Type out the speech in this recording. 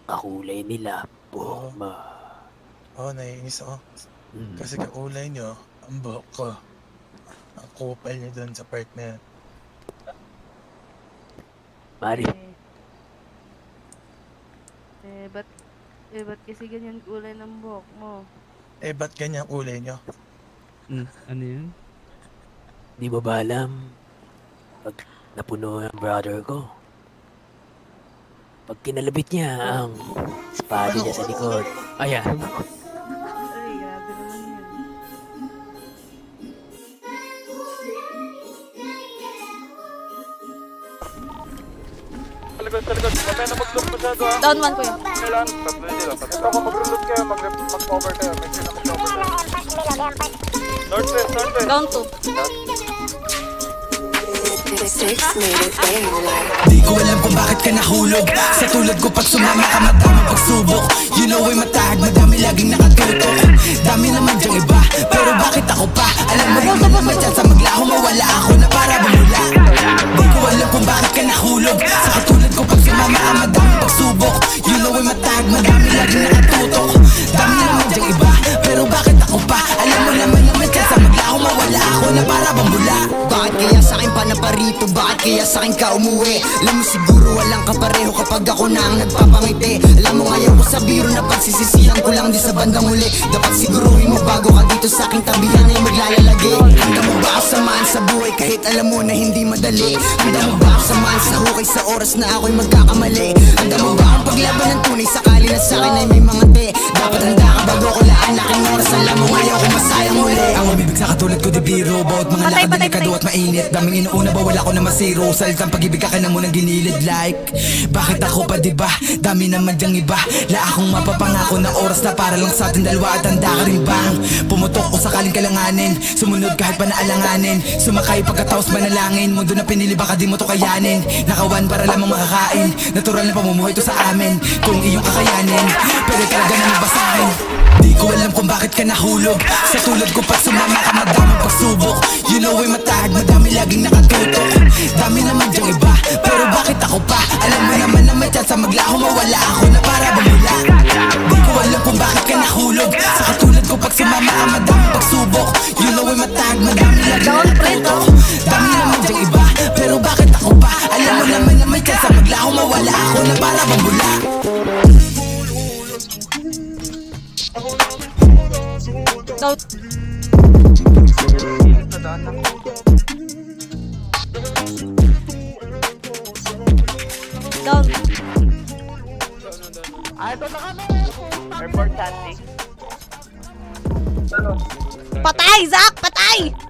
kakulay nila, buhok Oo. mo. Oo, naiinis ako. Mm. Kasi kakulay nyo, ang buhok ko. Ang kupal nyo dun sa part na yan. Mari, ba't kasi ganyan kulay ng buhok mo? Eh, ba't ganyan kulay nyo? Ano yun? di mo ba alam? Pag napuno ang brother ko, pag kinalabit niya ang espada niya sa likod, ayan, Ay, grabe naman yun. Sa likod. Huwag kayo na mag-look masyado ha. Down one, kuya. Kailan? Tatlo nila. Ito kung mag-reload kayo, mag-cover kayo. Make sure na mag-cover kayo. Northwest. Down two. Di ko alam kung bakit ka nahulog. Sa tulad ko pag sumama ka madaming pagsubok. You know ay matahag, madami laging nakatutok. Dami naman dyang iba, pero bakit ako pa? Alam mo hindi naman dyan sa maglaho, mawala ako na para bumula. Di ko alam kung bakit ka nahulog. Sa katulad ko pag sumama ka madaming pagsubok. You know ay matahag, madami laging nakatutok. Dami naman dyang iba, pero bakit ako pa? Alam mo naman dyan sa maglaho, mawala ako na para bumula. Bakit kaya sa'kin pa na parito? Bakit kaya sa'kin ka umuwi? Alam mo siguro walang kapareho kapag ako na ang nagpapangiti. Alam mo ngayon ko sa biro na pagsisisihan ko lang di sa bandang huli. Dapat siguruhin mo bago ka dito sa aking tabihan ay maglalagi. Handa mo ba ako samahan sa buhay kahit alam mo na hindi madali? Handa mo ba ako samahan sa hukay sa oras na ako'y magkakamali? Handa mo ba akong paglaban ng tunay sakali na sa'kin ay may mga te? Dapat handa ka bago ko laan laking oras. Alam mo ngayon ko masayang muli. Ang umibig sa katulad ko di biro. Bawat mga lakad delikado at mainit. Daming inuuna ba wala ko na masiro. Salitang pag-ibig ka na munang ginilid like. Bakit ako pa diba? Dami naman dyang iba. La akong mapapangako na oras na para lang sa ating dalawa. At handa ka rin bang pumutok o sakaling kalanganin? Sumunod kahit pa naalanganin. Sumakay pagkatapos manalangin. Mundo na pinili baka di mo to kayanin. Nakawan para lamang makakain. Natural na pamumuhay to sa amin. Kung iyong kakayanin, pero talaga na nabasahin. Di ko alam kung bakit ka nahulog. Sa tulad ko pag sumama ka madaming pagsubok. You know ay matahag, madami laging nakatutok. Dami naman dyang iba, pero bakit ako pa? Alam mo naman dyan sa maglaho, mawala ako na para bumula. Di ko alam kung bakit ka nahulog. Sa katulad ko pag sumama ka madaming pagsubok. You know ay matahag, madami laging nakatutok. Dami naman dyang iba, pero bakit ako pa? Alam mo naman dyan sa maglaho, mawala ako na para bumula. Down. Down. Airport landing. Patay, Zach! Patay!